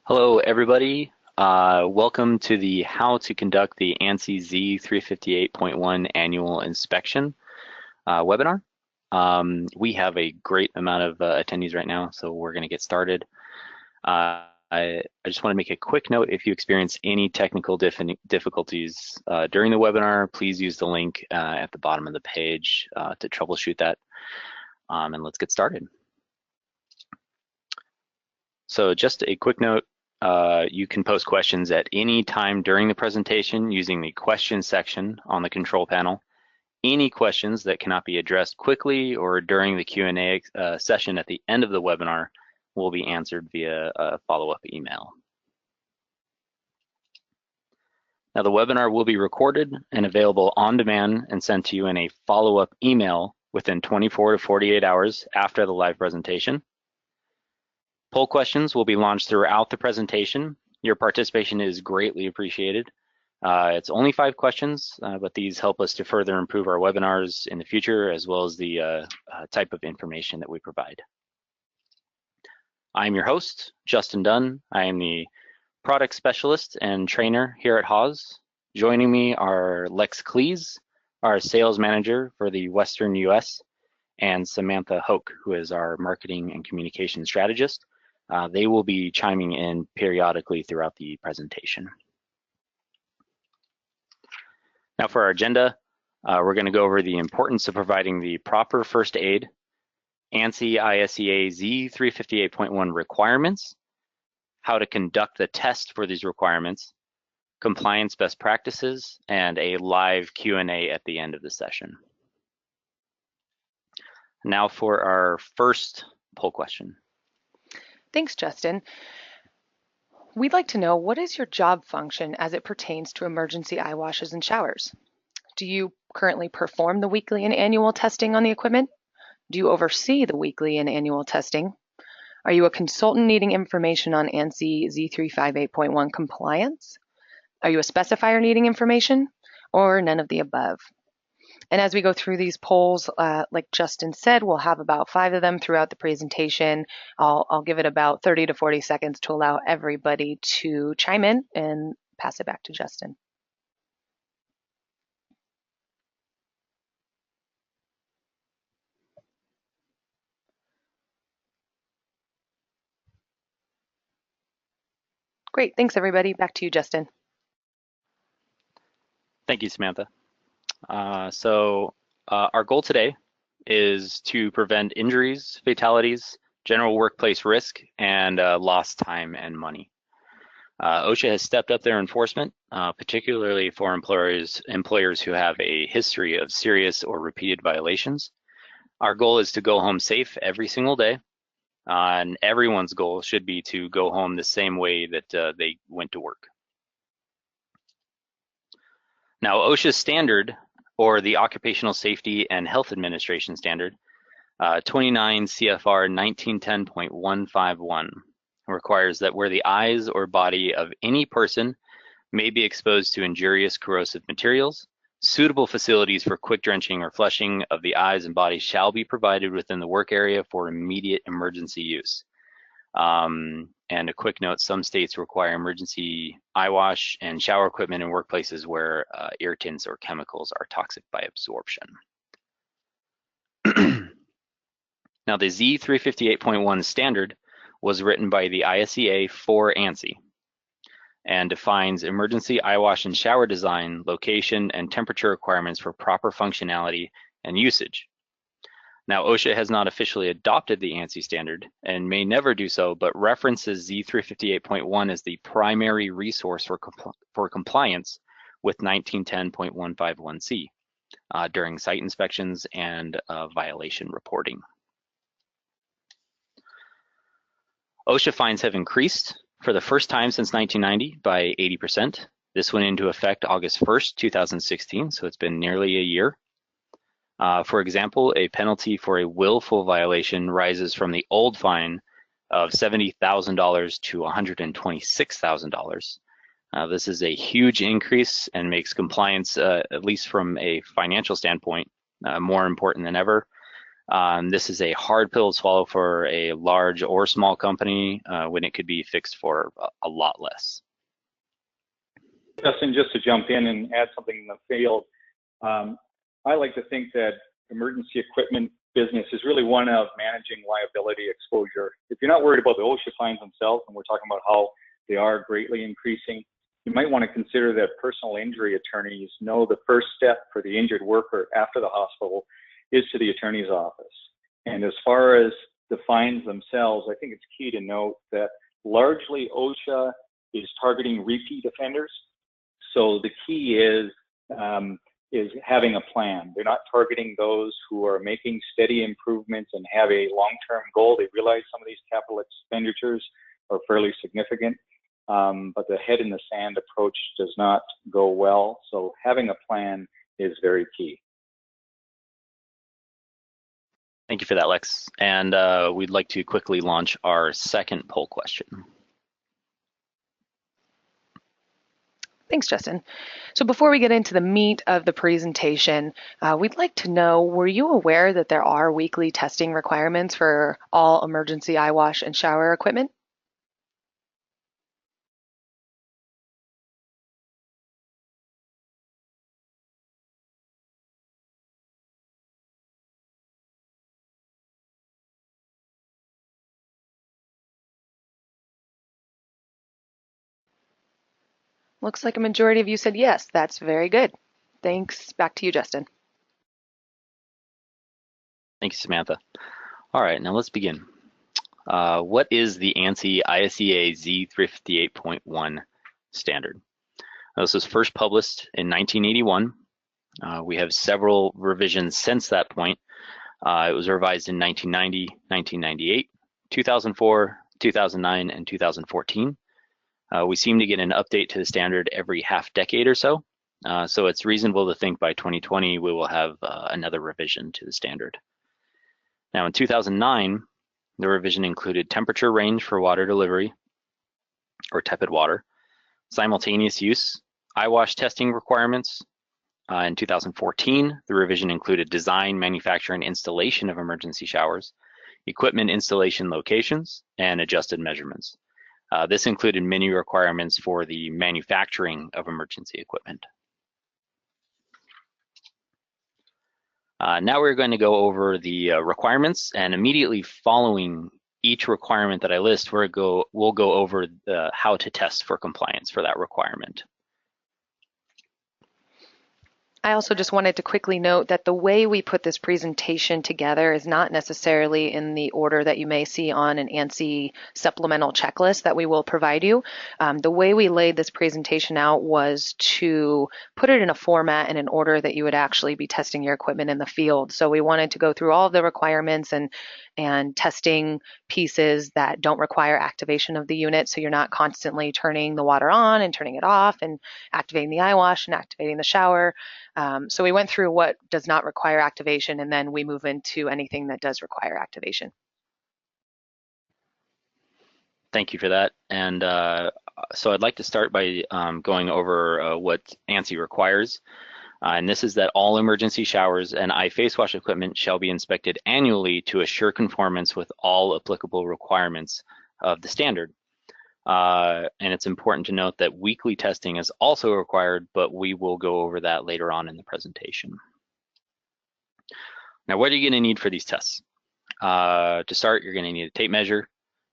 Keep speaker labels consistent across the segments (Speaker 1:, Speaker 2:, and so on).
Speaker 1: Hello, everybody. Welcome to the How to Conduct the ANSI Z358.1 Annual Inspection webinar. We have a great amount of attendees right now, so we're going to get started. I just want to make a quick note. If you experience any technical difficulties during the webinar, please use the link at the bottom of the page to troubleshoot that. And let's get started. So just a quick note. You can post questions at any time during the presentation using the questions section on the control panel. Any questions that cannot be addressed quickly or during the Q&A session at the end of the webinar will be answered via a follow-up email. Now, the webinar will be recorded and available on demand and sent to you in a follow-up email within 24 to 48 hours after the live presentation. Poll questions will be launched throughout the presentation. Your participation is greatly appreciated. It's only 5 questions, but these help us to further improve our webinars in the future, as well as the type of information that we provide. I'm your host, Justin Dunn. I am the product specialist and trainer here at Haws. Joining me are Lex Cleese, our sales manager for the Western US, and Samantha Hoke, who is our marketing and communication strategist. They will be chiming in periodically throughout the presentation. Now for our agenda, we're going to go over the importance of providing the proper first aid, ANSI ISEA Z358.1 requirements, how to conduct the test for these requirements, compliance best practices, and a live Q&A at the end of the session. Now for our first poll question.
Speaker 2: Thanks, Justin. We'd like to know, what is your job function as it pertains to emergency eye washes and showers? Do you currently perform the weekly and annual testing on the equipment? Do you oversee the weekly and annual testing? Are you a consultant needing information on ANSI Z358.1 compliance? Are you a specifier needing information, or none of the above? And as we go through these polls, like Justin said, we'll have about 5 of them throughout the presentation. I'll give it about 30 to 40 seconds to allow everybody to chime in and pass it back to Justin. Great, thanks everybody. Back to you, Justin.
Speaker 1: Thank you, Samantha. Our goal today is to prevent injuries, fatalities, general workplace risk, and lost time and money. OSHA has stepped up their enforcement, particularly for employers who have a history of serious or repeated violations. Our goal is to go home safe every single day, and everyone's goal should be to go home the same way that they went to work. Now, OSHA's standard, or the Occupational Safety and Health Administration standard, 29 CFR 1910.151, requires that where the eyes or body of any person may be exposed to injurious corrosive materials, suitable facilities for quick drenching or flushing of the eyes and body shall be provided within the work area for immediate emergency use. And a quick note, some states require emergency eye wash and shower equipment in workplaces where irritants or chemicals are toxic by absorption. Now, the Z358.1 standard was written by the ISEA for ANSI and defines emergency eye wash and shower design, location, and temperature requirements for proper functionality and usage. Now, OSHA has not officially adopted the ANSI standard and may never do so, but references Z358.1 as the primary resource for compliance with 1910.151C during site inspections and violation reporting. OSHA fines have increased for the first time since 1990 by 80%. This went into effect August 1st, 2016, so it's been nearly a year. For example, a penalty for a willful violation rises from the old fine of $70,000 to $126,000. This is a huge increase and makes compliance, at least from a financial standpoint, more important than ever. This is a hard pill to swallow for a large or small company when it could be fixed for a lot less.
Speaker 3: Justin, just to jump in and add something in the field, I like to think that emergency equipment business is really one of managing liability exposure. If you're not worried about the OSHA fines themselves, and we're talking about how they are greatly increasing, you might want to consider that personal injury attorneys know the first step for the injured worker after the hospital is to the attorney's office. And as far as the fines themselves, I think it's key to note that largely OSHA is targeting repeat offenders. So the key is having a plan. They're not targeting those who are making steady improvements and have a long-term goal. They realize some of these capital expenditures are fairly significant, but the head in the sand approach does not go well. So having a plan is very key.
Speaker 1: Thank you for that, Lex. And we'd like to quickly launch our second poll question.
Speaker 2: Thanks, Justin. So before we get into the meat of the presentation, we'd like to know, were you aware that there are weekly testing requirements for all emergency eye wash and shower equipment? Looks like a majority of you said yes. That's very good. Thanks. Back to you, Justin.
Speaker 1: Thank you, Samantha. All right, now let's begin. What is the ANSI ISEA Z358.1 standard? This was first published in 1981. We have several revisions since that point. It was revised in 1990, 1998, 2004, 2009, and 2014. We seem to get an update to the standard every half decade or so. So it's reasonable to think by 2020 we will have another revision to the standard. Now in 2009, the revision included temperature range for water delivery, or tepid water, simultaneous use, eye wash testing requirements. In 2014, the revision included design, manufacture, and installation of emergency showers, equipment installation locations, and adjusted measurements. This included many requirements for the manufacturing of emergency equipment. Now we're going to go over the requirements, and immediately following each requirement that I list, we'll go over how to test for compliance for that requirement.
Speaker 2: I also just wanted to quickly note that the way we put this presentation together is not necessarily in the order that you may see on an ANSI supplemental checklist that we will provide you. The way we laid this presentation out was to put it in a format and an order that you would actually be testing your equipment in the field. So we wanted to go through all of the requirements and testing pieces that don't require activation of the unit, so you're not constantly turning the water on and turning it off and activating the eye wash and activating the shower. So we went through what does not require activation, and then we move into anything that does require activation.
Speaker 1: Thank you for that. And so I'd like to start by going over what ANSI requires. And this is that all emergency showers and eye face wash equipment shall be inspected annually to assure conformance with all applicable requirements of the standard. And it's important to note that weekly testing is also required, but we will go over that later on in the presentation. Now, what are you going to need for these tests? To start, you're going to need a tape measure.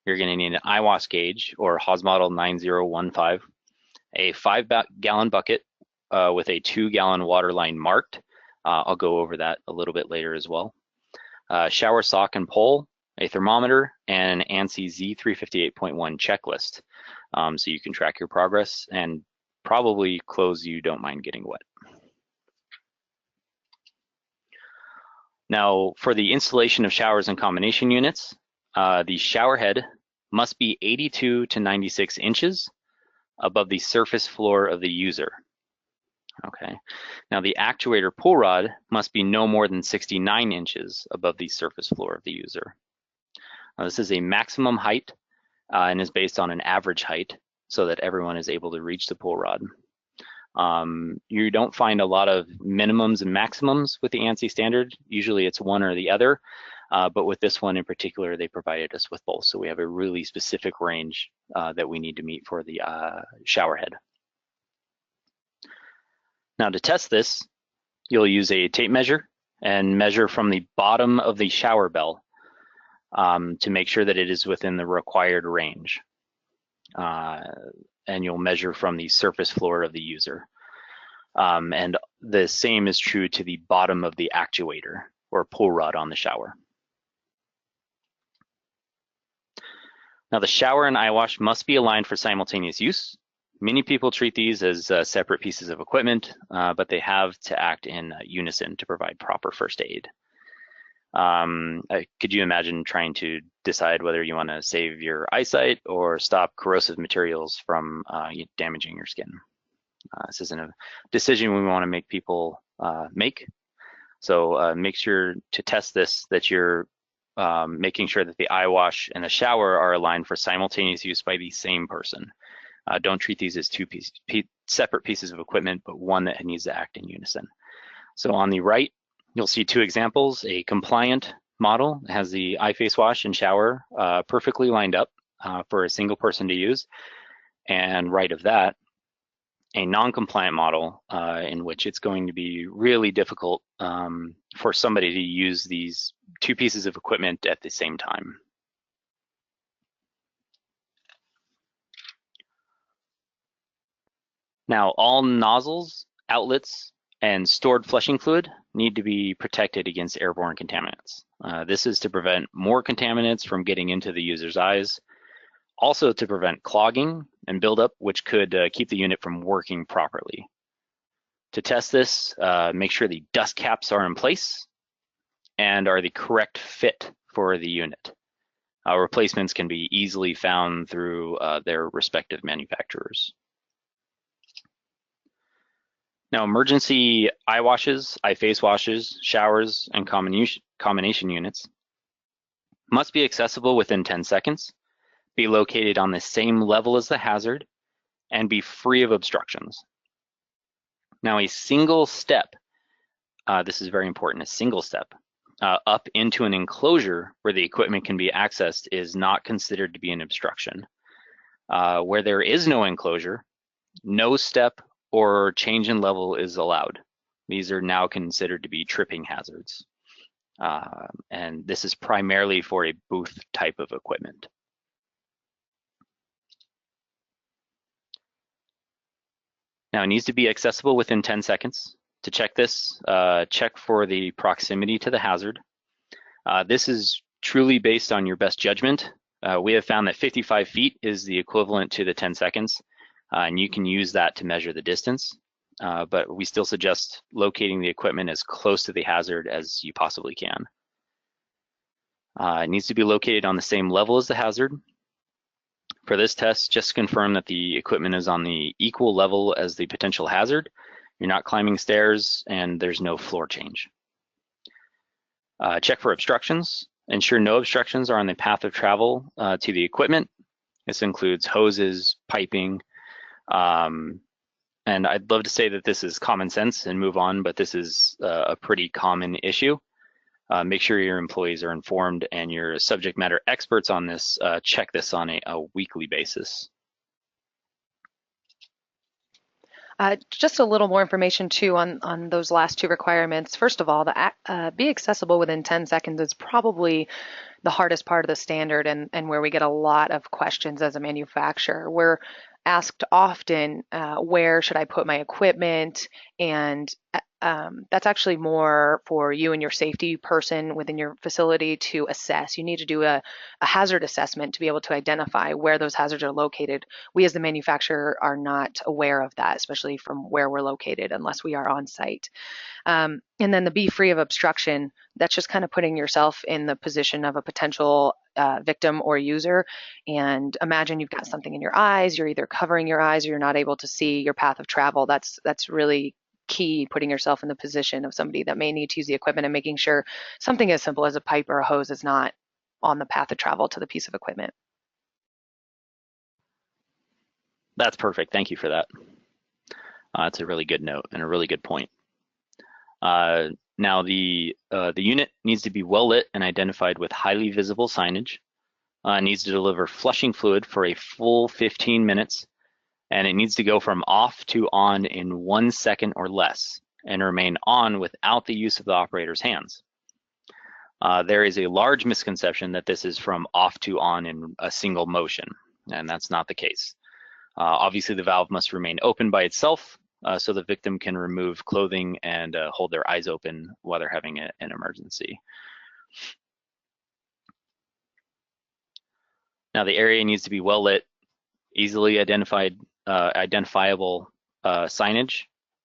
Speaker 1: You're going to need an eye wash gauge, or Haas model 9015, a 5-gallon bucket with a 2-gallon water line marked. I'll go over that a little bit later as well. Shower sock and pole, a thermometer, and an ANSI Z358.1 checklist. So you can track your progress, and probably clothes you don't mind getting wet. Now, for the installation of showers and combination units, the shower head must be 82 to 96 inches above the surface floor of the user. Okay. Now, the actuator pull rod must be no more than 69 inches above the surface floor of the user. Now, this is a maximum height and is based on an average height so that everyone is able to reach the pull rod. You don't find a lot of minimums and maximums with the ANSI standard. Usually it's one or the other, but with this one in particular, they provided us with both. So we have a really specific range that we need to meet for the shower head. Now to test this, you'll use a tape measure and measure from the bottom of the shower bell to make sure that it is within the required range. And you'll measure from the surface floor of the user. And the same is true to the bottom of the actuator or pull rod on the shower. Now the shower and eye wash must be aligned for simultaneous use. Many people treat these as separate pieces of equipment, but they have to act in unison to provide proper first aid. Could you imagine trying to decide whether you want to save your eyesight or stop corrosive materials from damaging your skin? This isn't a decision we want to make people make. So make sure to test this, that you're making sure that the eye wash and the shower are aligned for simultaneous use by the same person. Don't treat these as two separate pieces of equipment, but one that needs to act in unison. So on the right, you'll see two examples. A compliant model has the eye face wash and shower perfectly lined up for a single person to use. And right of that, a non-compliant model in which it's going to be really difficult for somebody to use these two pieces of equipment at the same time. Now, all nozzles, outlets, and stored flushing fluid need to be protected against airborne contaminants. This is to prevent more contaminants from getting into the user's eyes, also to prevent clogging and buildup, which could keep the unit from working properly. To test this, make sure the dust caps are in place and are the correct fit for the unit. Replacements can be easily found through their respective manufacturers. Now, emergency eye washes, eye face washes, showers, and combination units must be accessible within 10 seconds, be located on the same level as the hazard, and be free of obstructions. Now, a single step, this is very important, a single step up into an enclosure where the equipment can be accessed is not considered to be an obstruction. Where there is no enclosure, no step or change in level is allowed. These are now considered to be tripping hazards. And this is primarily for a booth type of equipment. Now it needs to be accessible within 10 seconds. To check this, check for the proximity to the hazard. This is truly based on your best judgment. We have found that 55 feet is the equivalent to the 10 seconds. And you can use that to measure the distance, but we still suggest locating the equipment as close to the hazard as you possibly can. It needs to be located on the same level as the hazard. For this test, just confirm that the equipment is on the equal level as the potential hazard. You're not climbing stairs and there's no floor change. Check for obstructions. Ensure no obstructions are on the path of travel to the equipment. This includes hoses, piping, and I'd love to say that this is common sense and move on, but this is a pretty common issue. Make sure your employees are informed and your subject matter experts on this check this on a weekly basis.
Speaker 2: Just a little more information too on those last two requirements. First of all, be accessible within 10 seconds is probably the hardest part of the standard and where we get a lot of questions as a manufacturer. We're asked often, where should I put my equipment? And that's actually more for you and your safety person within your facility to assess. You need to do a hazard assessment to be able to identify where those hazards are located. We as the manufacturer are not aware of that, especially from where we're located, unless we are on site. And then the be free of obstruction, that's just kind of putting yourself in the position of a potential victim or user. And imagine you've got something in your eyes, you're either covering your eyes or you're not able to see your path of travel. That's really key, putting yourself in the position of somebody that may need to use the equipment and making sure something as simple as a pipe or a hose is not on the path of travel to the piece of equipment.
Speaker 1: That's perfect. Thank you for that. It's a really good note and a really good point. Now the unit needs to be well lit and identified with highly visible signage. Needs to deliver flushing fluid for a full 15 minutes, and it needs to go from off to on in 1 second or less and remain on without the use of the operator's hands. There is a large misconception that this is from off to on in a single motion, and that's not the case. Obviously, the valve must remain open by itself so the victim can remove clothing and hold their eyes open while they're having an emergency. Now, the area needs to be well lit, easily identifiable signage.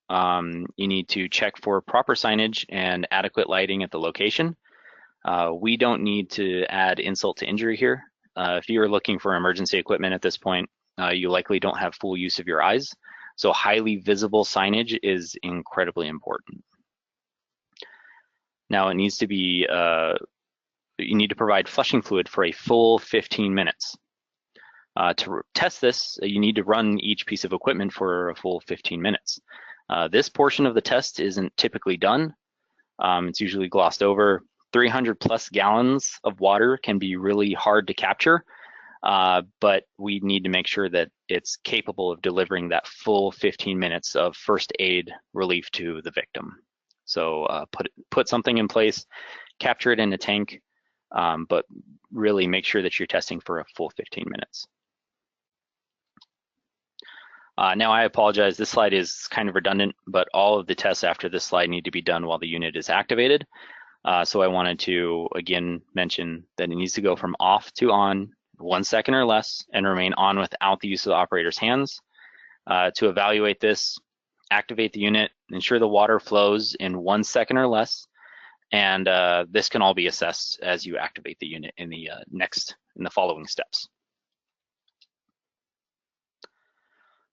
Speaker 1: You need to check for proper signage and adequate lighting at the location. We don't need to add insult to injury here. If you are looking for emergency equipment at this point, you likely don't have full use of your eyes. So highly visible signage is incredibly important. Now it needs to be, you need to provide flushing fluid for a full 15 minutes. To test this, you need to run each piece of equipment for a full 15 minutes. This portion of the test isn't typically done. It's usually glossed over. 300 plus gallons of water can be really hard to capture, but we need to make sure that it's capable of delivering that full 15 minutes of first aid relief to the victim. So put something in place, capture it in a tank, but really make sure that you're testing for a full 15 minutes. Now I apologize, this slide is kind of redundant, but all of the tests after this slide need to be done while the unit is activated. So I wanted to, again, mention that it needs to go from off to on 1 second or less and remain on without the use of the operator's hands. To evaluate this, activate the unit, ensure the water flows in 1 second or less, and this can all be assessed as you activate the unit in the following steps.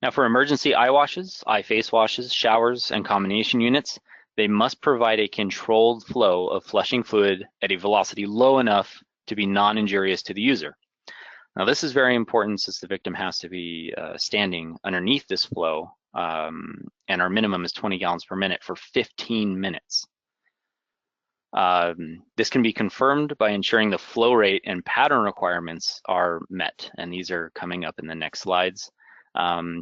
Speaker 1: Now for emergency eye washes, eye face washes, showers, and combination units, they must provide a controlled flow of flushing fluid at a velocity low enough to be non-injurious to the user. Now this is very important since the victim has to be standing underneath this flow, and our minimum is 20 gallons per minute for 15 minutes. This can be confirmed by ensuring the flow rate and pattern requirements are met, and these are coming up in the next slides.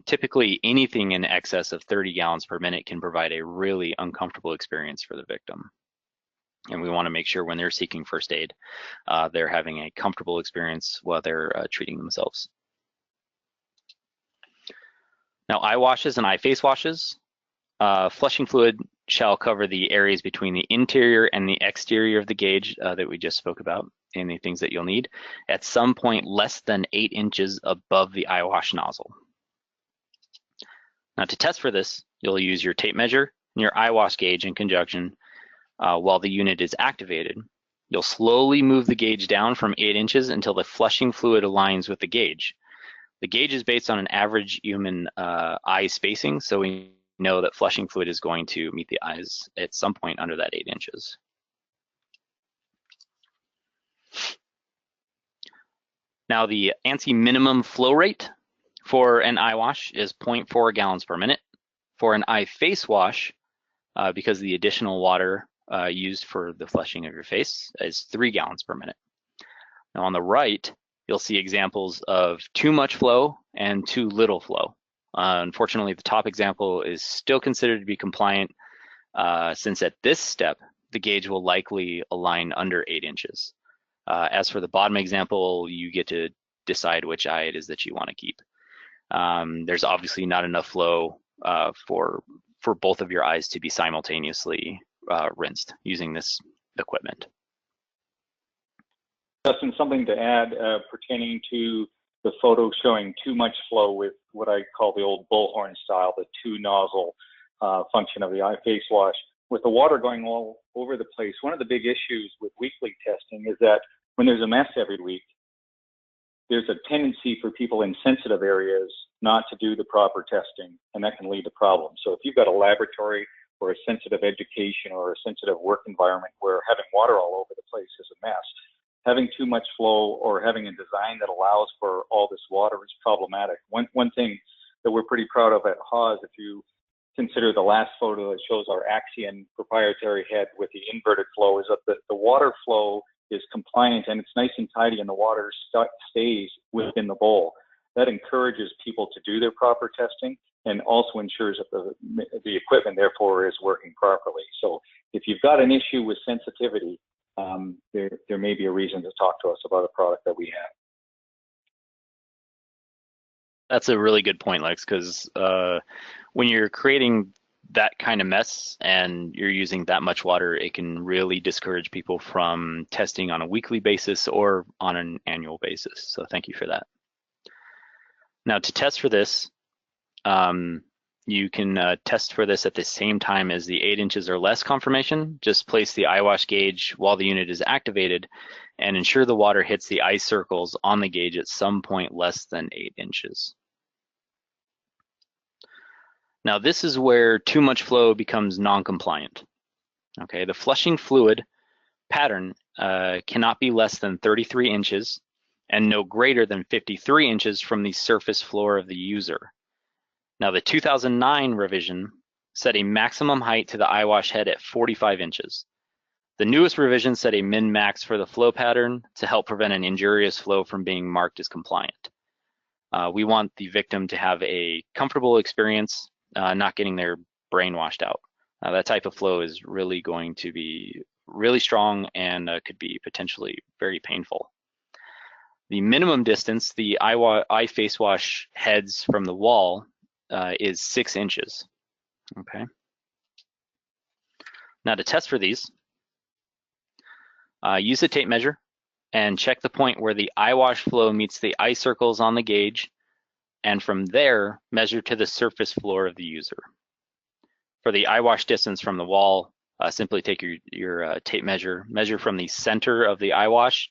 Speaker 1: Typically anything in excess of 30 gallons per minute can provide a really uncomfortable experience for the victim. And we want to make sure when they're seeking first aid, they're having a comfortable experience while they're treating themselves. Now, eye washes and eye face washes. Flushing fluid shall cover the areas between the interior and the exterior of the gauge that we just spoke about, and the things that you'll need, at some point less than 8 inches above the eye wash nozzle. Now to test for this, you'll use your tape measure and your eye wash gauge in conjunction while the unit is activated. You'll slowly move the gauge down from 8 inches until the flushing fluid aligns with the gauge. The gauge is based on an average human eye spacing, so we know that flushing fluid is going to meet the eyes at some point under that 8 inches. Now the ANSI minimum flow rate for an eye wash is 0.4 gallons per minute. For an eye face wash, because of the additional water used for the flushing of your face, is 3 gallons per minute. Now on the right, you'll see examples of too much flow and too little flow. Unfortunately, the top example is still considered to be compliant since at this step, the gauge will likely align under 8 inches. As for the bottom example, you get to decide which eye it is that you want to keep. There's obviously not enough flow for both of your eyes to be simultaneously rinsed using this equipment.
Speaker 3: Justin, something to add pertaining to the photo showing too much flow with what I call the old bullhorn style, the 2-nozzle function of the eye face wash. With the water going all over the place, one of the big issues with weekly testing is that when there's a mess every week, there's a tendency for people in sensitive areas not to do the proper testing, and that can lead to problems. So if you've got a laboratory or a sensitive education or a sensitive work environment where having water all over the place is a mess, having too much flow or having a design that allows for all this water is problematic. One thing that we're pretty proud of at Haas, if you consider the last photo that shows our ANSI proprietary head with the inverted flow is that the water flow is compliant and it's nice and tidy and the water stays within the bowl. That encourages people to do their proper testing and also ensures that the equipment therefore is working properly. So if you've got an issue with sensitivity, there may be a reason to talk to us about a product that we have.
Speaker 1: That's a really good point, Lex, because when you're creating that kind of mess and you're using that much water, it can really discourage people from testing on a weekly basis or on an annual basis. So thank you for that. Now to test for this, you can test for this at the same time as the 8 inches or less confirmation. Just place the eyewash gauge while the unit is activated and ensure the water hits the eye circles on the gauge at some point less than 8 inches. Now this is where too much flow becomes non-compliant. Okay, the flushing fluid pattern cannot be less than 33 inches and no greater than 53 inches from the surface floor of the user. Now the 2009 revision set a maximum height to the eyewash head at 45 inches. The newest revision set a min-max for the flow pattern to help prevent an injurious flow from being marked as compliant. We want the victim to have a comfortable experience, not getting their brain washed out. That type of flow is really going to be really strong and could be potentially very painful. The minimum distance the eye face wash heads from the wall is 6 inches. Okay. Now to test for these, use a tape measure and check the point where the eyewash flow meets the eye circles on the gauge, and from there, measure to the surface floor of the user. For the eyewash distance from the wall, simply take your tape measure, measure from the center of the eyewash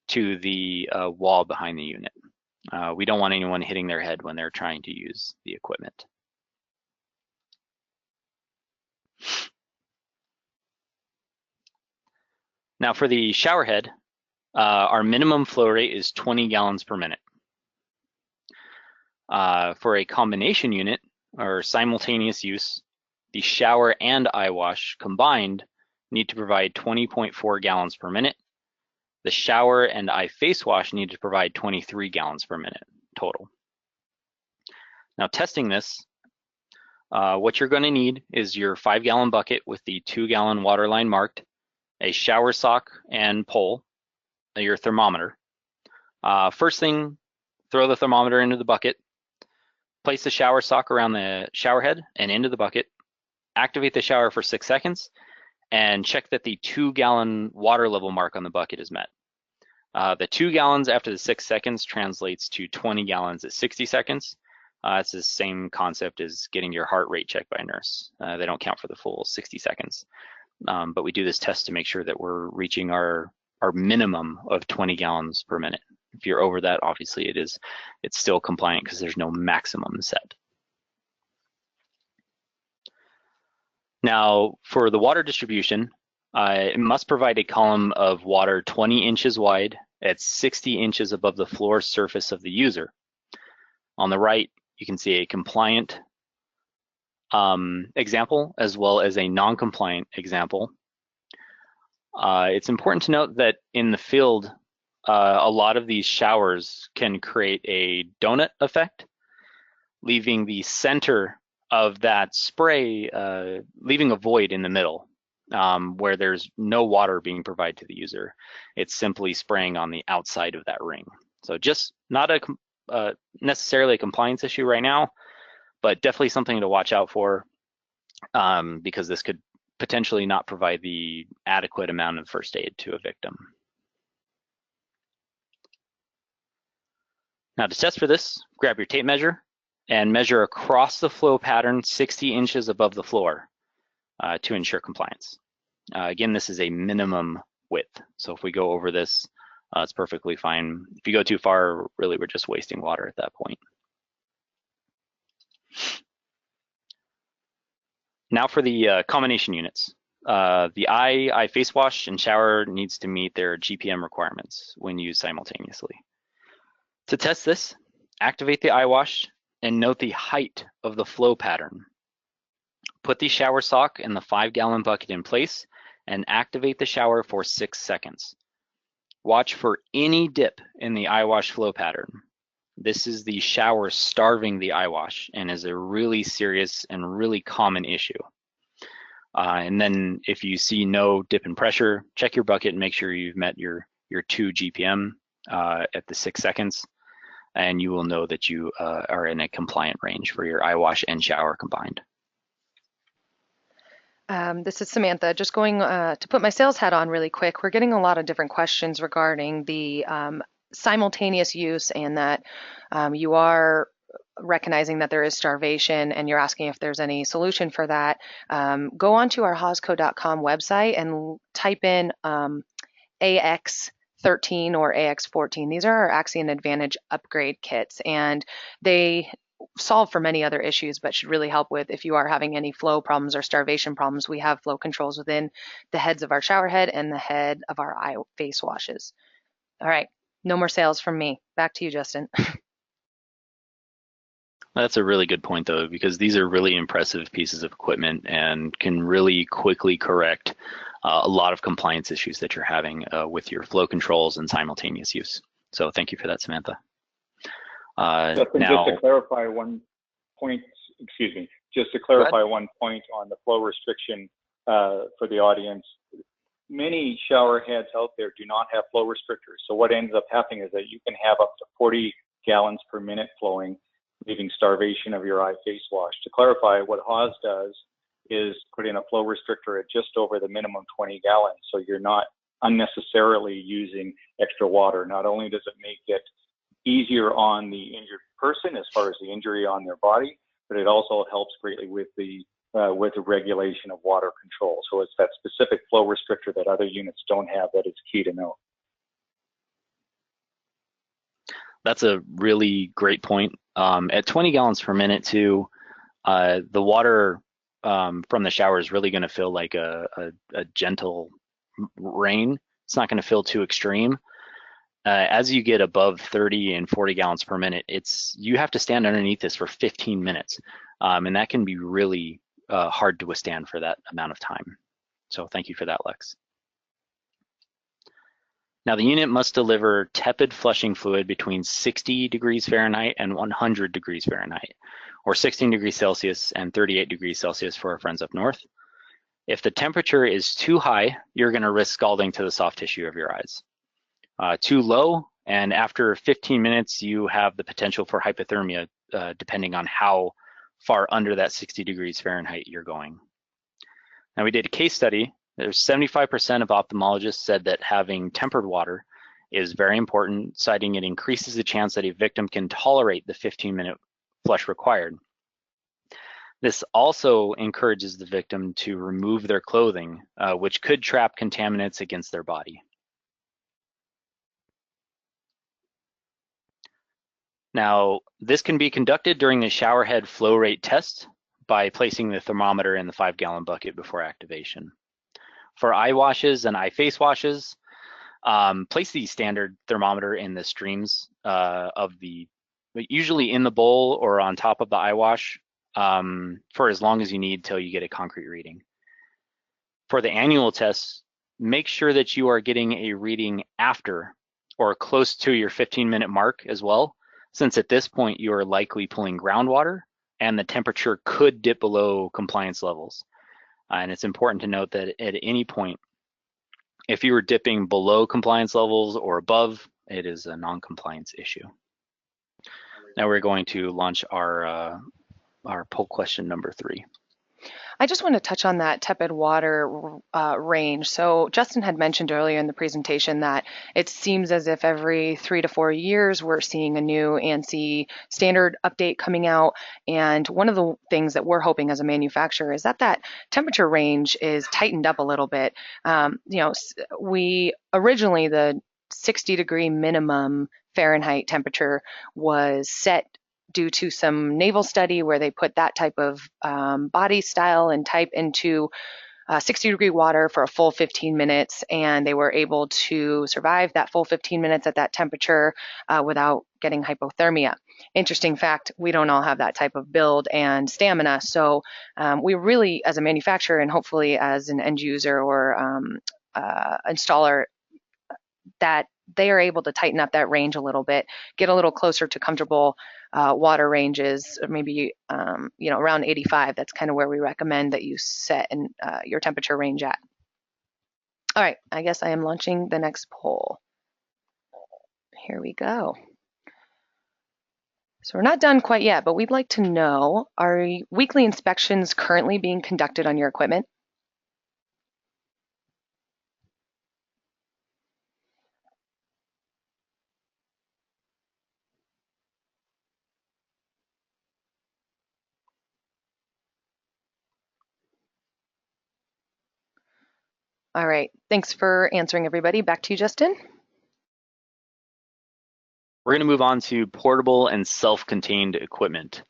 Speaker 1: to the wall behind the unit. We don't want anyone hitting their head when they're trying to use the equipment. Now for the shower head, our minimum flow rate is 20 gallons per minute. For a combination unit or simultaneous use, the shower and eyewash combined need to provide 20.4 gallons per minute. The shower and eye face wash need to provide 23 gallons per minute total. Now testing this, what you're going to need is your 5-gallon bucket with the 2-gallon water line marked, a shower sock and pole, your thermometer. First thing, throw the thermometer into the bucket, place the shower sock around the shower head and into the bucket, activate the shower for 6 seconds, and check that the 2-gallon water level mark on the bucket is met. The 2 gallons after the 6 seconds translates to 20 gallons at 60 seconds. It's the same concept as getting your heart rate checked by a nurse. They don't count for the full 60 seconds. But we do this test to make sure that we're reaching our minimum of 20 gallons per minute. If you're over that, obviously it's still compliant because there's no maximum set. Now, for the water distribution, it must provide a column of water 20 inches wide at 60 inches above the floor surface of the user. On the right, you can see a compliant example as well as a non-compliant example. It's important to note that in the field, a lot of these showers can create a donut effect, leaving the center of that spray, leaving a void in the middle where there's no water being provided to the user. It's simply spraying on the outside of that ring. So just not a necessarily a compliance issue right now, but definitely something to watch out for because this could potentially not provide the adequate amount of first aid to a victim. Now to test for this, grab your tape measure and measure across the flow pattern 60 inches above the floor to ensure compliance. Again, this is a minimum width. So if we go over this, it's perfectly fine. If you go too far, really we're just wasting water at that point. Now for the combination units. The eye face wash and shower needs to meet their GPM requirements when used simultaneously. To test this, activate the eye wash and note the height of the flow pattern. Put the shower sock in the 5-gallon bucket in place and activate the shower for 6 seconds. Watch for any dip in the eyewash flow pattern. This is the shower starving the eyewash and is a really serious and really common issue. And then if you see no dip in pressure, check your bucket and make sure you've met your 2 GPM at the 6 seconds, and you will know that you are in a compliant range for your eyewash and shower combined.
Speaker 2: This is Samantha. Just going to put my sales hat on really quick. We're getting a lot of different questions regarding the simultaneous use, and that you are recognizing that there is starvation, and you're asking if there's any solution for that. Go onto our hosco.com website and type in AX13 or AX14. These are our Axion Advantage upgrade kits, and they solve for many other issues, but should really help with if you are having any flow problems or starvation problems. We have flow controls within the heads of our shower head and the head of our eye face washes. All right, no more sales from me. Back to you, Justin.
Speaker 1: That's a really good point, though, because these are really impressive pieces of equipment and can really quickly correct a lot of compliance issues that you're having with your flow controls and simultaneous use. So thank you for that, Samantha.
Speaker 3: Justin,
Speaker 1: now,
Speaker 3: just to clarify one point, excuse me, just to clarify one point on the flow restriction for the audience. Many shower heads out there do not have flow restrictors. So what ends up happening is that you can have up to 40 gallons per minute flowing, leaving starvation of your eye face wash. To clarify, what Haas does is put in a flow restrictor at just over the minimum 20 gallons. So you're not unnecessarily using extra water. Not only does it make it easier on the injured person as far as the injury on their body, but it also helps greatly with the regulation of water control. So it's that specific flow restrictor that other units don't have that is key to know.
Speaker 1: That's a really great point. At 20 gallons per minute too, the water from the shower is really going to feel like a gentle rain. It's not going to feel too extreme. As you get above 30 and 40 gallons per minute, you have to stand underneath this for 15 minutes. And that can be really hard to withstand for that amount of time. So thank you for that, Lex. Now the unit must deliver tepid flushing fluid between 60 degrees Fahrenheit and 100 degrees Fahrenheit, or 16 degrees Celsius and 38 degrees Celsius for our friends up north. If the temperature is too high, you're going to risk scalding to the soft tissue of your eyes. Too low, and after 15 minutes, you have the potential for hypothermia, depending on how far under that 60 degrees Fahrenheit you're going. Now we did a case study. There's 75% of ophthalmologists said that having tempered water is very important, citing it increases the chance that a victim can tolerate the 15-minute flush required. This also encourages the victim to remove their clothing, which could trap contaminants against their body. Now, this can be conducted during the shower head flow rate test by placing the thermometer in the 5-gallon bucket before activation. For eye washes and eye face washes, place the standard thermometer in the streams usually in the bowl or on top of the eye wash for as long as you need till you get a concrete reading. For the annual test, make sure that you are getting a reading after or close to your 15-minute mark as well, since at this point you are likely pulling groundwater and the temperature could dip below compliance levels. And it's important to note that at any point, if you were dipping below compliance levels or above, it is a non-compliance issue. Now we're going to launch our poll question number 3.
Speaker 2: I just want to touch on that tepid water range. So Justin had mentioned earlier in the presentation that it seems as if every 3 to 4 years we're seeing a new ANSI standard update coming out. And one of the things that we're hoping as a manufacturer is that temperature range is tightened up a little bit. We originally, the 60-degree minimum Fahrenheit temperature was set due to some naval study where they put that type of body style and type into 60-degree water for a full 15 minutes, and they were able to survive that full 15 minutes at that temperature without getting hypothermia. Interesting fact, we don't all have that type of build and stamina, so we really, as a manufacturer and hopefully as an end user or installer, that they are able to tighten up that range a little bit, get a little closer to comfortable water ranges, or maybe around 85. That's kind of where we recommend that you set your temperature range at. All right, I guess I am launching the next poll. Here we go. So we're not done quite yet, but we'd like to know, are weekly inspections currently being conducted on your equipment? All right, thanks for answering, everybody. Back to you, Justin.
Speaker 1: We're going to move on to portable and self-contained equipment.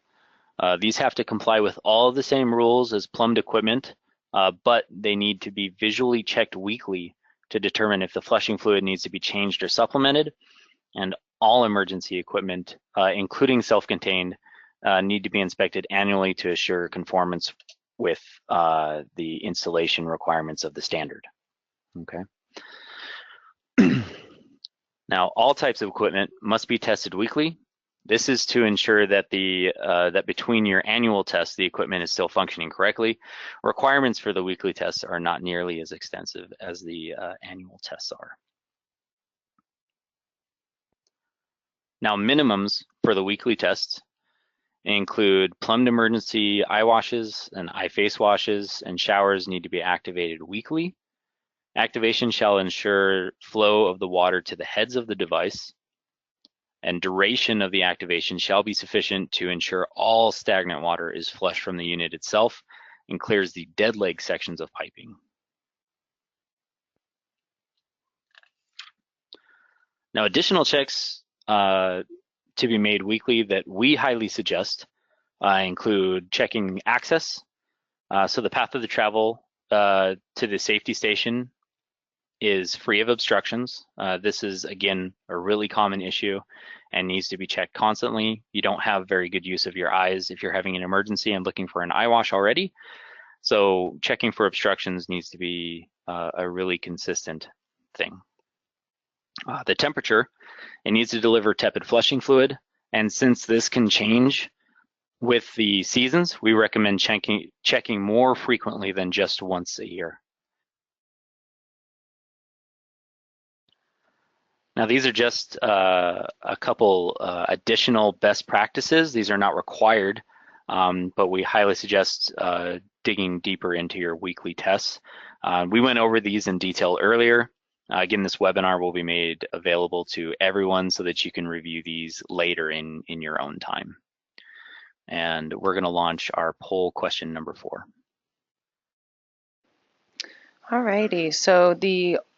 Speaker 1: These have to comply with all of the same rules as plumbed equipment, but they need to be visually checked weekly to determine if the flushing fluid needs to be changed or supplemented. And all emergency equipment, including self-contained, need to be inspected annually to assure conformance with the installation requirements of the standard. Okay. Now, all types of equipment must be tested weekly. This is to ensure that that between your annual tests, the equipment is still functioning correctly. Requirements for the weekly tests are not nearly as extensive as the annual tests are. Now, minimums for the weekly tests include plumbed emergency eye washes and eye face washes, and showers need to be activated weekly. Activation shall ensure flow of the water to the heads of the device, and duration of the activation shall be sufficient to ensure all stagnant water is flushed from the unit itself and clears the dead leg sections of piping. Now, additional checks to be made weekly that we highly suggest include checking access. So the path of the travel to the safety station is free of obstructions. This is, again, a really common issue and needs to be checked constantly. You don't have very good use of your eyes if you're having an emergency and looking for an eye wash already. So checking for obstructions needs to be a really consistent thing. The temperature, it needs to deliver tepid flushing fluid. And since this can change with the seasons, we recommend checking more frequently than just once a year. Now, these are just a couple additional best practices. These are not required, but we highly suggest digging deeper into your weekly tests. We went over these in detail earlier. Again, this webinar will be made available to everyone so that you can review these later in your own time. And we're going to launch our poll question number 4.
Speaker 2: All righty, so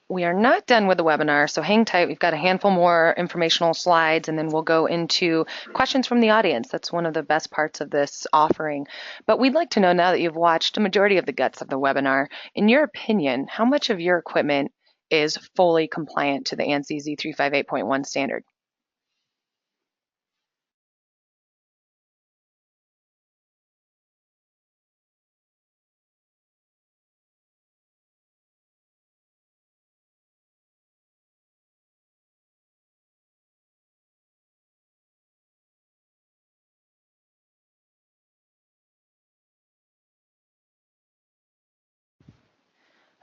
Speaker 2: we are not done with the webinar, so hang tight. We've got a handful more informational slides, and then we'll go into questions from the audience. That's one of the best parts of this offering. But we'd like to know, now that you've watched a majority of the guts of the webinar, in your opinion, how much of your equipment is fully compliant to the ANSI Z358.1 standard?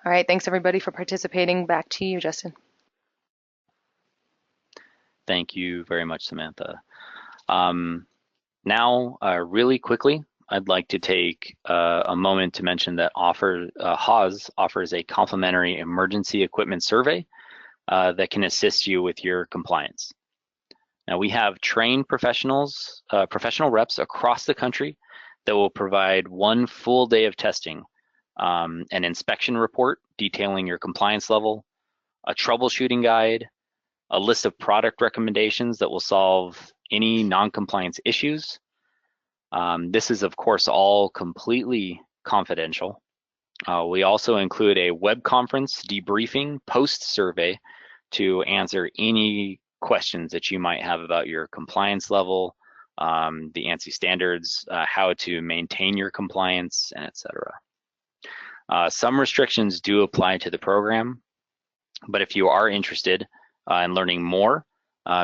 Speaker 2: All right, thanks everybody for participating. Back to you, Justin.
Speaker 1: Thank you very much, Samantha. Now, really quickly, I'd like to take a moment to mention that HAWS offers a complimentary emergency equipment survey that can assist you with your compliance. Now, we have trained professionals, professional reps across the country that will provide one full day of testing, an inspection report detailing your compliance level, a troubleshooting guide, a list of product recommendations that will solve any non-compliance issues. This is, of course, all completely confidential. We also include a web conference debriefing post-survey to answer any questions that you might have about your compliance level, the ANSI standards, how to maintain your compliance, and etc. Some restrictions do apply to the program, but if you are interested in learning more,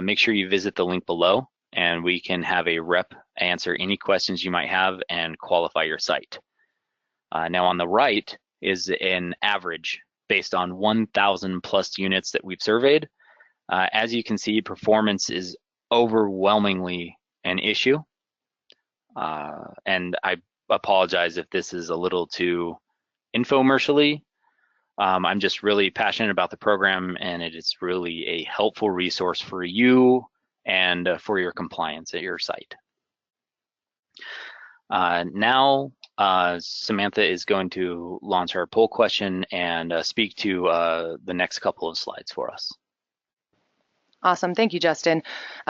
Speaker 1: make sure you visit the link below and we can have a rep answer any questions you might have and qualify your site. Now on the right is an average based on 1,000 plus units that we've surveyed. As you can see, performance is overwhelmingly an issue. And I apologize if this is a little too infomercially. I'm just really passionate about the program, and it is really a helpful resource for you and for your compliance at your site. Now, Samantha is going to launch our poll question and speak to the next couple of slides for us.
Speaker 2: Awesome, thank you, Justin.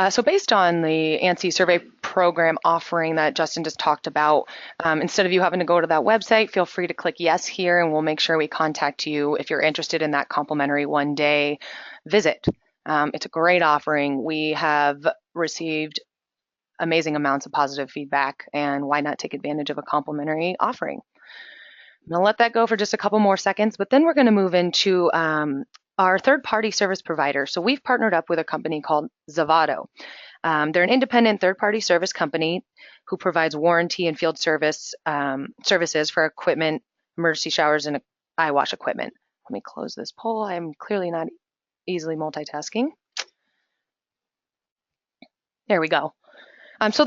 Speaker 2: So based on the ANSI survey program offering that Justin just talked about, instead of you having to go to that website, feel free to click yes here and we'll make sure we contact you if you're interested in that complimentary one-day visit. It's a great offering. We have received amazing amounts of positive feedback, and why not take advantage of a complimentary offering? I'm gonna let that go for just a couple more seconds, but then we're gonna move into our third-party service provider. So we've partnered up with a company called Zavado. They're an independent third-party service company who provides warranty and field services for equipment, emergency showers, and eyewash equipment. Let me close this poll. I'm clearly not easily multitasking. There we go. So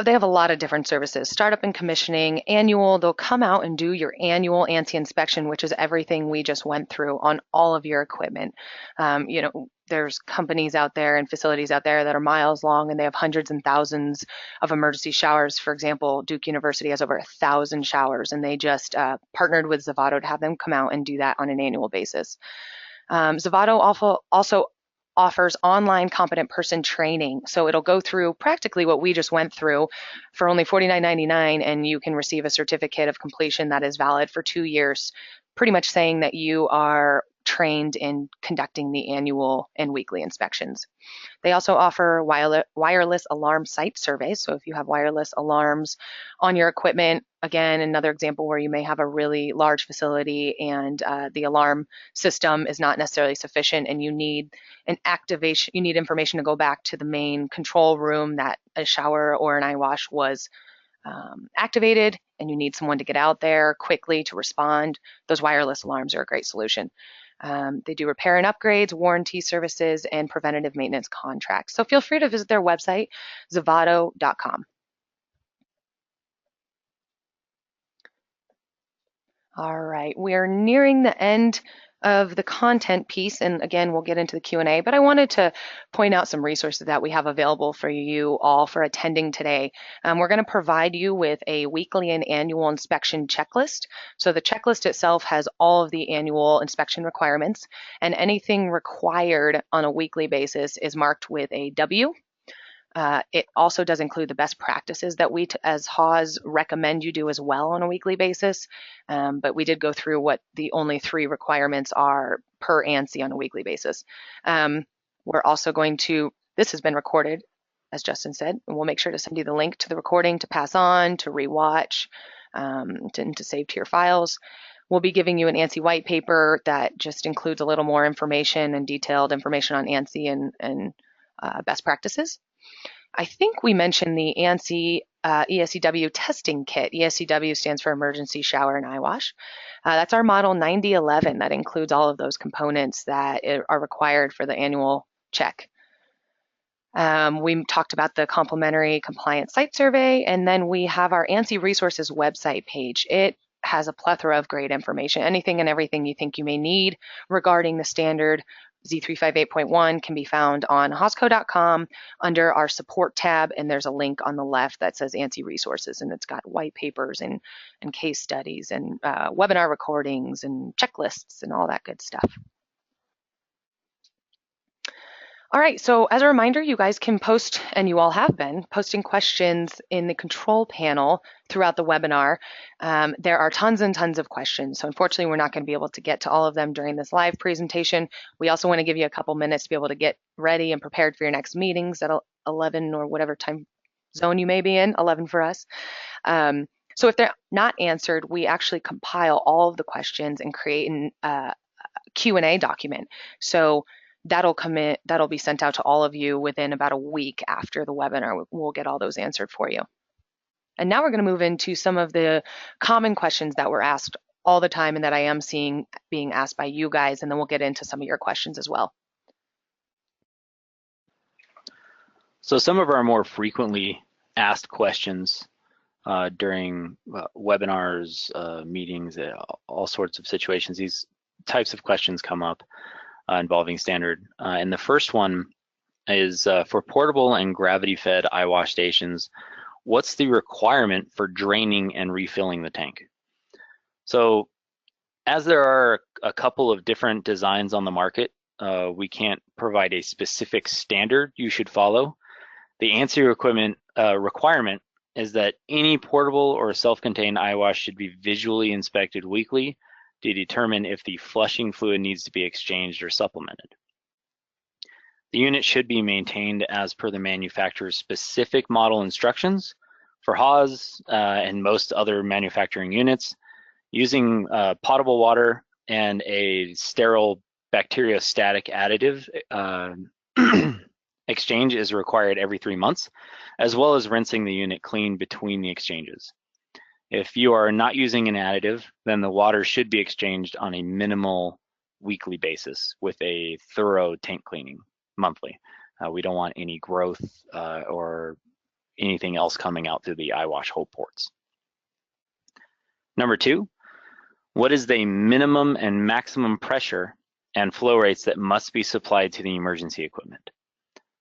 Speaker 2: they have a lot of different services, startup and commissioning, annual. They'll come out and do your annual ANSI inspection, which is everything we just went through on all of your equipment. You know, there's companies out there and facilities out there that are miles long and they have hundreds and thousands of emergency showers. For example, Duke University has over 1,000 showers, and they just partnered with Zavado to have them come out and do that on an annual basis. Zavado also offers online competent person training. So it'll go through practically what we just went through for only $49.99, and you can receive a certificate of completion that is valid for 2 years, pretty much saying that you are trained in conducting the annual and weekly inspections. They also offer wireless alarm site surveys. So if you have wireless alarms on your equipment, again, another example where you may have a really large facility and the alarm system is not necessarily sufficient and you need an activation, you need information to go back to the main control room that a shower or an eyewash was activated, and you need someone to get out there quickly to respond. Those wireless alarms are a great solution. They do repair and upgrades, warranty services, and preventative maintenance contracts. So feel free to visit their website, zavado.com. All right, we are nearing the end of the content piece, and again, we'll get into the Q&A, but I wanted to point out some resources that we have available for you all for attending today. We're going to provide you with a weekly and annual inspection checklist. So the checklist itself has all of the annual inspection requirements, and anything required on a weekly basis is marked with a W. It also does include the best practices that we as HAWS recommend you do as well on a weekly basis, but we did go through what the only 3 requirements are per ANSI on a weekly basis. We're also going to, this has been recorded, as Justin said, and we'll make sure to send you the link to the recording to pass on, to rewatch, to save to your files. We'll be giving you an ANSI white paper that just includes a little more information and detailed information on ANSI and best practices. I think we mentioned the ANSI ESCW testing kit. ESCW stands for Emergency Shower and Eyewash. That's our model 9011 that includes all of those components that are required for the annual check. We talked about the complimentary compliance site survey, and then we have our ANSI resources website page. It has a plethora of great information. Anything and everything you think you may need regarding the standard Z358.1 can be found on hawsco.com under our support tab, and there's a link on the left that says ANSI resources, and it's got white papers and case studies and webinar recordings and checklists and all that good stuff. All right, so as a reminder, you guys can post, and you all have been, posting questions in the control panel throughout the webinar. There are tons and tons of questions, so unfortunately we're not going to be able to get to all of them during this live presentation. We also want to give you a couple minutes to be able to get ready and prepared for your next meetings at 11 or whatever time zone you may be in, 11 for us. So if they're not answered, we actually compile all of the questions and create a Q&A document. So that'll come in, that'll be sent out to all of you within about a week after the webinar. We'll get all those answered for you. And now we're going to move into some of the common questions that were asked all the time and that I am seeing being asked by you guys, and then we'll get into some of your questions as well.
Speaker 1: So some of our more frequently asked questions during webinars, meetings, all sorts of situations, these types of questions come up involving standard. And the first one is for portable and gravity-fed eyewash stations, what's the requirement for draining and refilling the tank? So as there are a couple of different designs on the market, we can't provide a specific standard you should follow. The ANSI equipment requirement is that any portable or self-contained eyewash should be visually inspected weekly to determine if the flushing fluid needs to be exchanged or supplemented. The unit should be maintained as per the manufacturer's specific model instructions. For Haws and most other manufacturing units, using potable water and a sterile bacteriostatic additive exchange is required every 3 months, as well as rinsing the unit clean between the exchanges. If you are not using an additive, then the water should be exchanged on a minimal weekly basis with a thorough tank cleaning monthly. We don't want any growth or anything else coming out through the eyewash hole ports. Number 2, what is the minimum and maximum pressure and flow rates that must be supplied to the emergency equipment?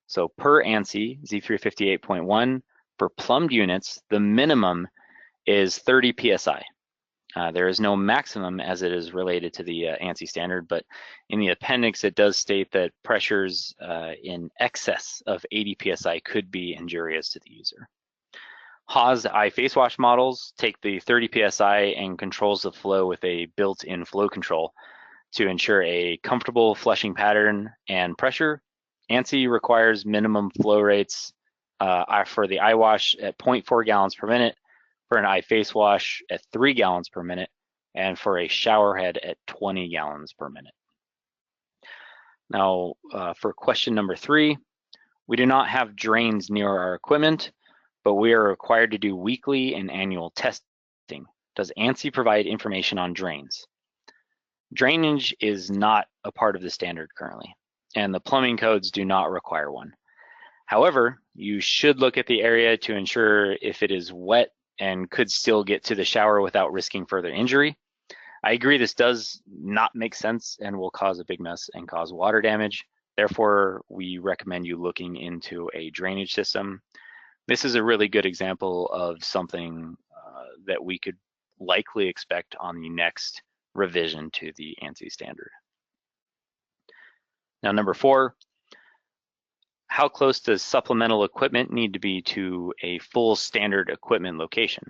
Speaker 1: So per ANSI Z358.1, for plumbed units, the minimum is 30 PSI. There is no maximum as it is related to the ANSI standard, but in the appendix it does state that pressures in excess of 80 PSI could be injurious to the user. Haws eye face wash models take the 30 PSI and controls the flow with a built-in flow control to ensure a comfortable flushing pattern and pressure. ANSI requires minimum flow rates for the eyewash at 0.4 gallons per minute, for an eye face wash at 3 gallons per minute, and for a shower head at 20 gallons per minute. Now, for question number 3, we do not have drains near our equipment, but we are required to do weekly and annual testing. Does ANSI provide information on drains? Drainage is not a part of the standard currently, and the plumbing codes do not require one. However, you should look at the area to ensure if it is wet and could still get to the shower without risking further injury. I agree this does not make sense and will cause a big mess and cause water damage. Therefore, we recommend you looking into a drainage system. This is a really good example of something that we could likely expect on the next revision to the ANSI standard. Now, number 4, how close does supplemental equipment need to be to a full standard equipment location?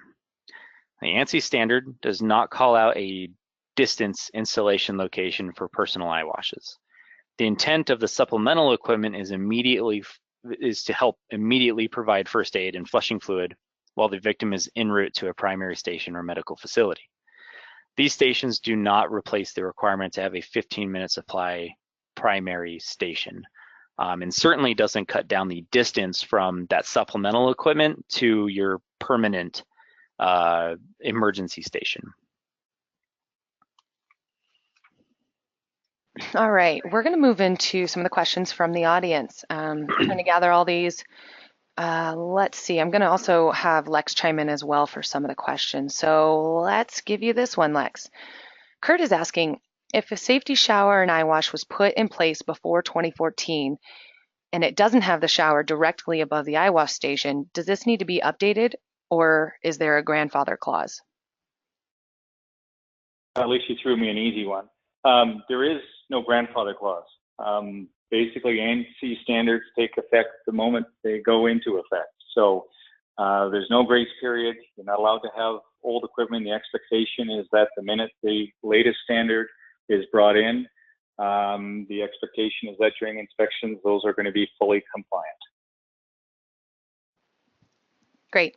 Speaker 1: The ANSI standard does not call out a distance installation location for personal eyewashes. The intent of the supplemental equipment is to help immediately provide first aid and flushing fluid while the victim is en route to a primary station or medical facility. These stations do not replace the requirement to have a 15-minute supply primary station, and certainly doesn't cut down the distance from that supplemental equipment to your permanent emergency station.
Speaker 2: All right, we're going to move into some of the questions from the audience. I'm trying to gather all these. Let's see, I'm going to also have Lex chime in as well for some of the questions. So let's give you this one, Lex. Kurt is asking, if a safety shower and eyewash was put in place before 2014 and it doesn't have the shower directly above the eyewash station, does this need to be updated, or is there a grandfather clause?
Speaker 3: At least you threw me an easy one. There is no grandfather clause. basically ANSI standards take effect the moment they go into effect. So there's no grace period. You're not allowed to have old equipment. The expectation is that the minute the latest standard is brought in, the expectation is that during inspections, those are going to be fully compliant.
Speaker 2: Great.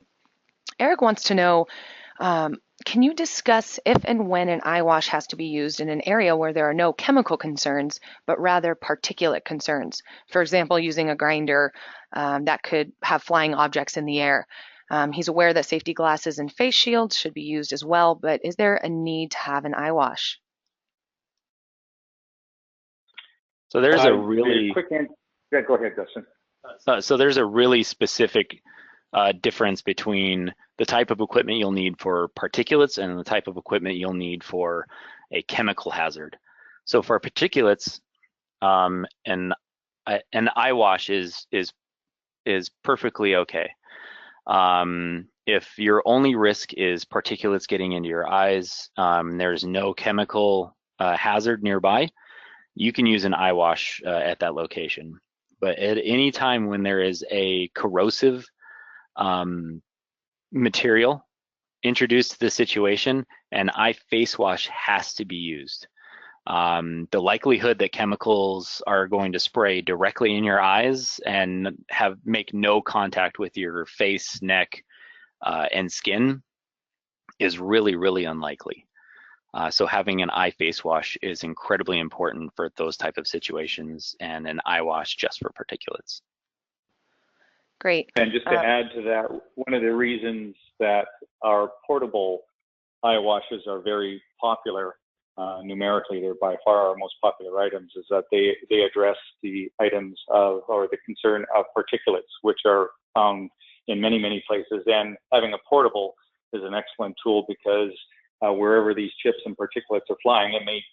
Speaker 2: Eric wants to know, can you discuss if and when an eyewash has to be used in an area where there are no chemical concerns, but rather particulate concerns? For example, using a grinder that could have flying objects in the air. He's aware that safety glasses and face shields should be used as well, but is there a need to have an eyewash?
Speaker 1: So there's a really
Speaker 3: quick answer. Yeah, go ahead, Dustin.
Speaker 1: So there's a really specific difference between the type of equipment you'll need for particulates and the type of equipment you'll need for a chemical hazard. So for particulates, an eyewash is perfectly okay. If your only risk is particulates getting into your eyes, there's no chemical hazard nearby, you can use an eyewash at that location. But at any time when there is a corrosive material introduced to the situation, an eye face wash has to be used. The likelihood that chemicals are going to spray directly in your eyes and make no contact with your face, neck, and skin is really, really unlikely. So having an eye face wash is incredibly important for those type of situations, and an eye wash just for particulates.
Speaker 2: Great.
Speaker 3: And just to add to that, one of the reasons that our portable eye washes are very popular, numerically, they're by far our most popular items, is that they address the items of, or the concern of particulates, which are found in many, many places. And having a portable is an excellent tool because wherever these chips and particulates are flying, it may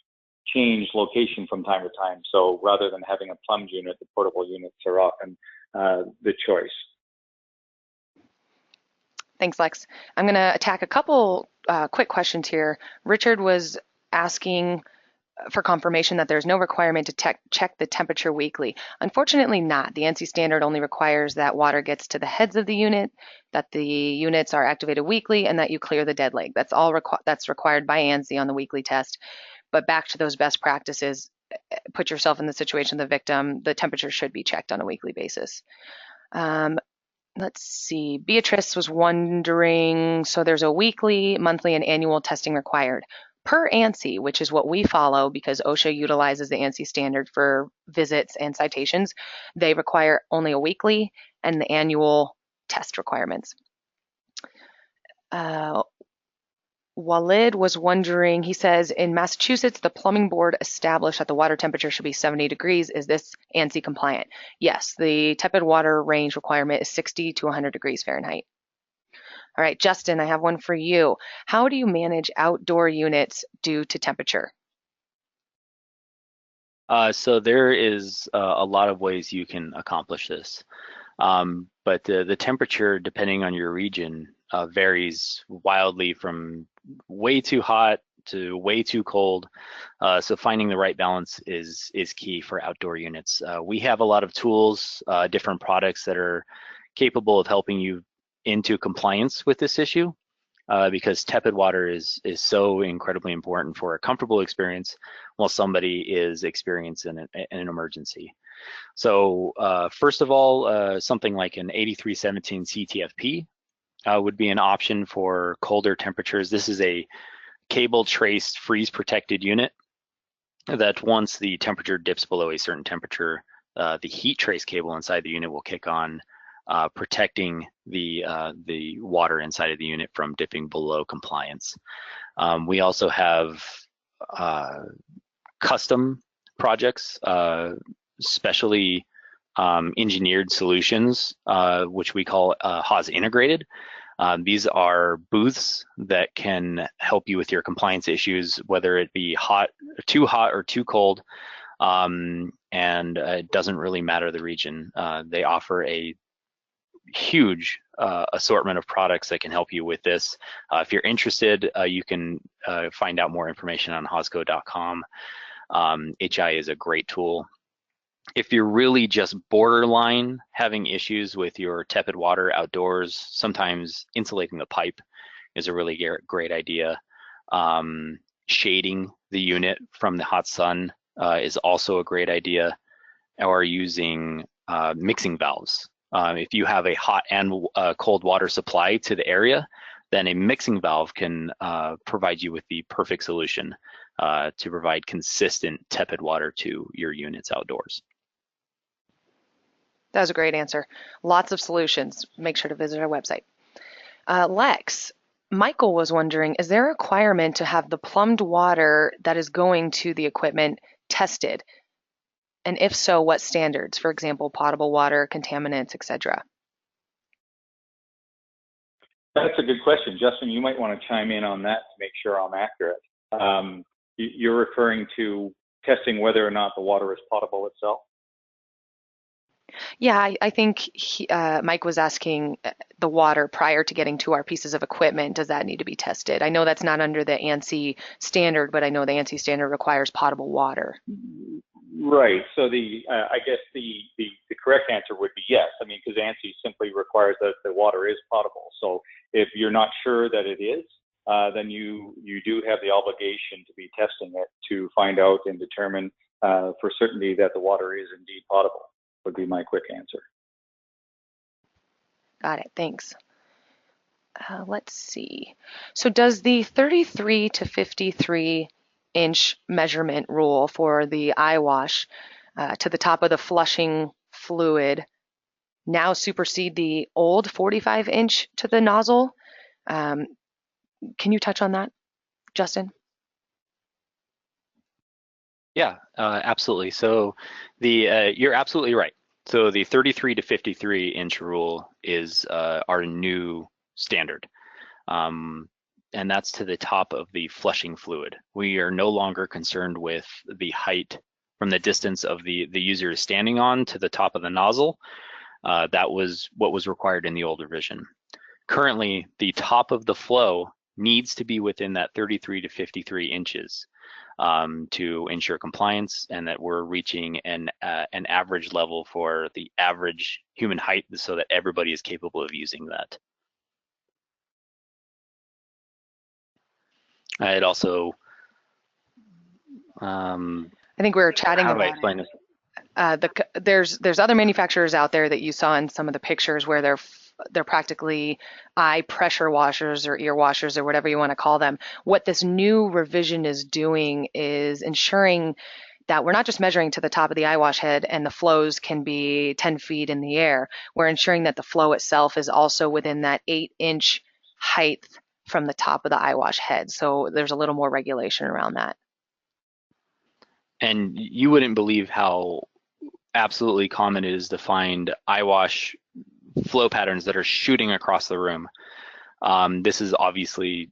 Speaker 3: change location from time to time. So rather than having a plumbed unit, the portable units are often the choice.
Speaker 2: Thanks, Lex. I'm going to attack a couple quick questions here. Richard was asking for confirmation that there's no requirement to check the temperature weekly. Unfortunately not. The ANSI standard only requires that water gets to the heads of the unit, that the units are activated weekly, and that you clear the dead leg. That's all that's required by ANSI on the weekly test. But back to those best practices, put yourself in the situation of the victim, the temperature should be checked on a weekly basis. Let's see, Beatrice was wondering, so there's a weekly, monthly, and annual testing required. Per ANSI, which is what we follow because OSHA utilizes the ANSI standard for visits and citations, they require only a weekly and the annual test requirements. Walid was wondering, he says, in Massachusetts, the plumbing board established that the water temperature should be 70 degrees. Is this ANSI compliant? Yes, the tepid water range requirement is 60 to 100 degrees Fahrenheit. All right, Justin, I have one for you. How do you manage outdoor units due to temperature?
Speaker 1: So there is a lot of ways you can accomplish this. But the temperature, depending on your region, varies wildly from way too hot to way too cold. So finding the right balance is key for outdoor units. We have a lot of tools, different products that are capable of helping you into compliance with this issue, because tepid water is so incredibly important for a comfortable experience while somebody is experiencing an emergency. So first of all, something like an 8317 CTFP would be an option for colder temperatures. This is a cable traced freeze protected unit that once the temperature dips below a certain temperature, the heat trace cable inside the unit will kick on, protecting the water inside of the unit from dipping below compliance. We also have custom projects, specially engineered solutions, which we call HAWS integrated. These are booths that can help you with your compliance issues, whether it be too hot or too cold, and it doesn't really matter the region. They offer a huge assortment of products that can help you with this. If you're interested, you can find out more information on hawsco.com. HI is a great tool. If you're really just borderline having issues with your tepid water outdoors, sometimes insulating the pipe is a really great idea. Shading the unit from the hot sun is also a great idea, or using mixing valves. If you have a hot and cold water supply to the area, then a mixing valve can provide you with the perfect solution to provide consistent tepid water to your units outdoors.
Speaker 2: That was a great answer. Lots of solutions. Make sure to visit our website. Lex, Michael was wondering, is there a requirement to have the plumbed water that is going to the equipment tested? And if so, what standards? For example, potable water, contaminants, etc.
Speaker 3: That's a good question. Justin, you might want to chime in on that to make sure I'm accurate. You're referring to testing whether or not the water is potable itself?
Speaker 2: Yeah, I think Mike was asking the water prior to getting to our pieces of equipment, does that need to be tested? I know that's not under the ANSI standard, but I know the ANSI standard requires potable water.
Speaker 3: Right. So I guess the correct answer would be yes. I mean, because ANSI simply requires that the water is potable. So if you're not sure that it is, then you do have the obligation to be testing it to find out and determine for certainty that the water is indeed potable, would be my quick answer.
Speaker 2: Got it. Thanks. Let's see. So does the 33 to 53 inch measurement rule for the eyewash to the top of the flushing fluid now supersede the old 45 inch to the nozzle? Can you touch on that, Justin?
Speaker 1: Yeah, absolutely. So you're absolutely right. So the 33 to 53 inch rule is our new standard. And that's to the top of the flushing fluid. We are no longer concerned with the height from the distance of the user is standing on to the top of the nozzle. That was what was required in the old revision. Currently, the top of the flow needs to be within that 33 to 53 inches to ensure compliance and that we're reaching an average level for the average human height so that everybody is capable of using that. I'd also,
Speaker 2: I think we were chatting
Speaker 1: how do I
Speaker 2: about
Speaker 1: explain this?
Speaker 2: There's other manufacturers out there that you saw in some of the pictures where they're practically eye pressure washers or ear washers or whatever you want to call them. What this new revision is doing is ensuring that we're not just measuring to the top of the eyewash head and the flows can be 10 feet in the air. We're ensuring that the flow itself is also within that 8-inch height from the top of the eyewash head. So there's a little more regulation around that.
Speaker 1: And you wouldn't believe how absolutely common it is to find eyewash flow patterns that are shooting across the room. This is obviously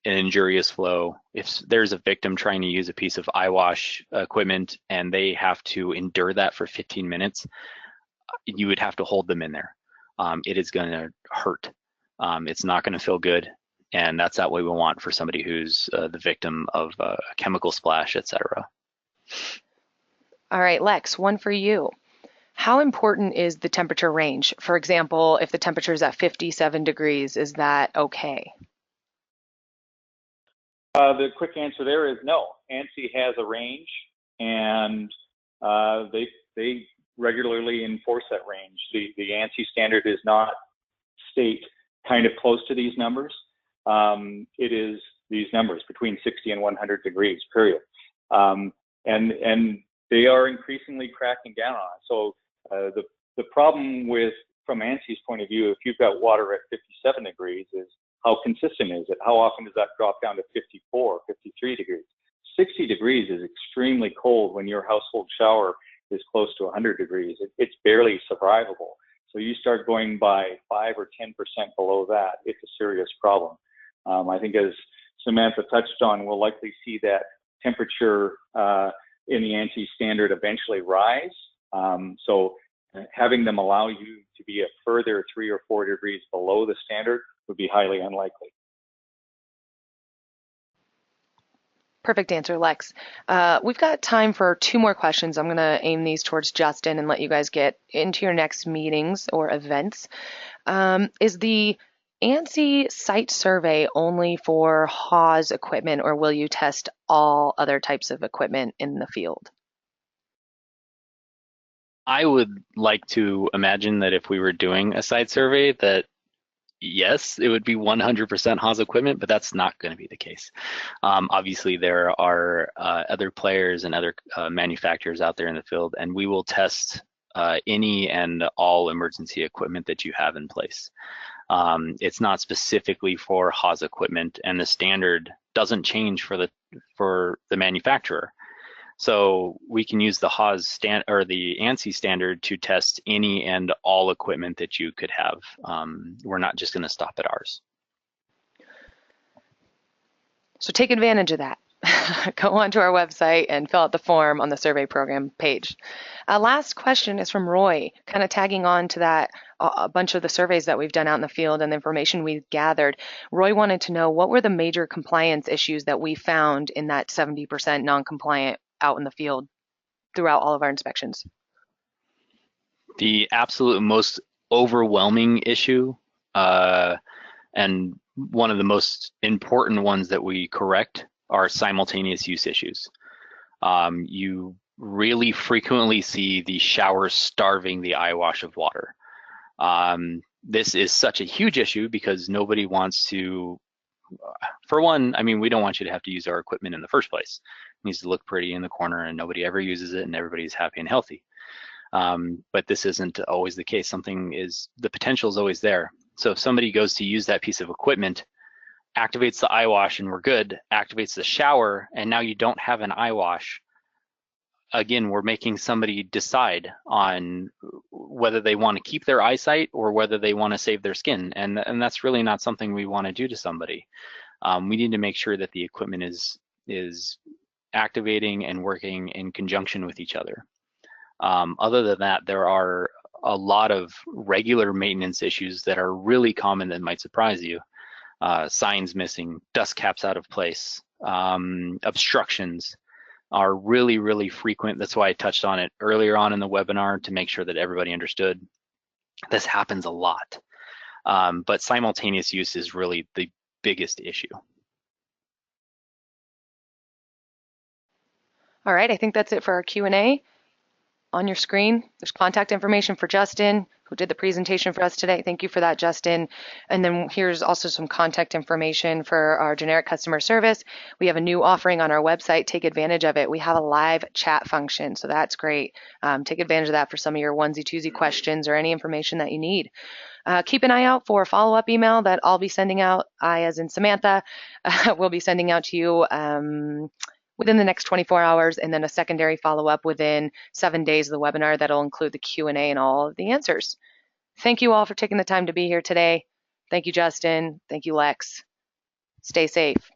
Speaker 1: an injurious flow. If there's a victim trying to use a piece of eyewash equipment and they have to endure that for 15 minutes, you would have to hold them in there. It is going to hurt. It's not going to feel good. And that's not what we want for somebody who's the victim of a chemical splash, etc.
Speaker 2: All right, Lex, one for you. How important is the temperature range? For example, if the temperature is at 57 degrees, is that okay?
Speaker 3: The quick answer there is no. ANSI has a range, and they regularly enforce that range. The ANSI standard does not state kind of close to these numbers. It is these numbers between 60 and 100 degrees, period. And they are increasingly cracking down on it. So the problem from ANSI's point of view, if you've got water at 57 degrees, is how consistent is it? How often does that drop down to 54, 53 degrees? 60 degrees is extremely cold when your household shower is close to 100 degrees. It's barely survivable. So you start going by 5 or 10% below that, it's a serious problem. I think as Samantha touched on, we'll likely see that temperature in the ANSI standard eventually rise. So having them allow you to be a further 3 or 4 degrees below the standard would be highly unlikely.
Speaker 2: Perfect answer, Lex. We've got time for 2 more questions. I'm going to aim these towards Justin and let you guys get into your next meetings or events. Is the ANSI site survey only for Hawes equipment, or will you test all other types of equipment in the field?
Speaker 1: I would like to imagine that if we were doing a site survey that yes, it would be 100% Haas equipment, but that's not going to be the case. Obviously, there are other players and other manufacturers out there in the field, and we will test any and all emergency equipment that you have in place. It's not specifically for Haas equipment, and the standard doesn't change for the manufacturer. So we can use the Haas or the ANSI standard to test any and all equipment that you could have. We're not just going to stop at ours.
Speaker 2: So take advantage of that. Go onto our website and fill out the form on the survey program page. Last question is from Roy, kind of tagging on to that, a bunch of the surveys that we've done out in the field and the information we've gathered. Roy wanted to know, what were the major compliance issues that we found in that 70% non-compliant out in the field throughout all of our inspections?
Speaker 1: The absolute most overwhelming issue, and one of the most important ones that we correct, are simultaneous use issues. You really frequently see the shower starving the eyewash of water. This is such a huge issue because nobody wants to, for one, I mean, we don't want you to have to use our equipment in the first place. It needs to look pretty in the corner and nobody ever uses it and everybody's happy and healthy. But this isn't always the case. The potential is always there. So if somebody goes to use that piece of equipment, activates the eyewash and we're good, activates the shower, and now you don't have an eyewash, again, we're making somebody decide on whether they want to keep their eyesight or whether they want to save their skin. And that's really not something we want to do to somebody. We need to make sure that the equipment is activating and working in conjunction with each other. Other than that, there are a lot of regular maintenance issues that are really common that might surprise you. Signs missing, dust caps out of place, obstructions are really, really frequent. That's why I touched on it earlier on in the webinar to make sure that everybody understood. This happens a lot, but simultaneous use is really the biggest issue.
Speaker 2: All right, I think that's it for our Q&A. On your screen, there's contact information for Justin, who did the presentation for us today. Thank you for that, Justin. And then here's also some contact information for our generic customer service. We have a new offering on our website. Take advantage of it. We have a live chat function, so that's great. Take advantage of that for some of your onesie-twosie questions or any information that you need. Keep an eye out for a follow-up email that I'll be sending out. I, as in Samantha, will be sending out to you within the next 24 hours, and then a secondary follow-up within 7 days of the webinar that'll include the Q&A and all of the answers. Thank you all for taking the time to be here today. Thank you, Justin. Thank you, Lex. Stay safe.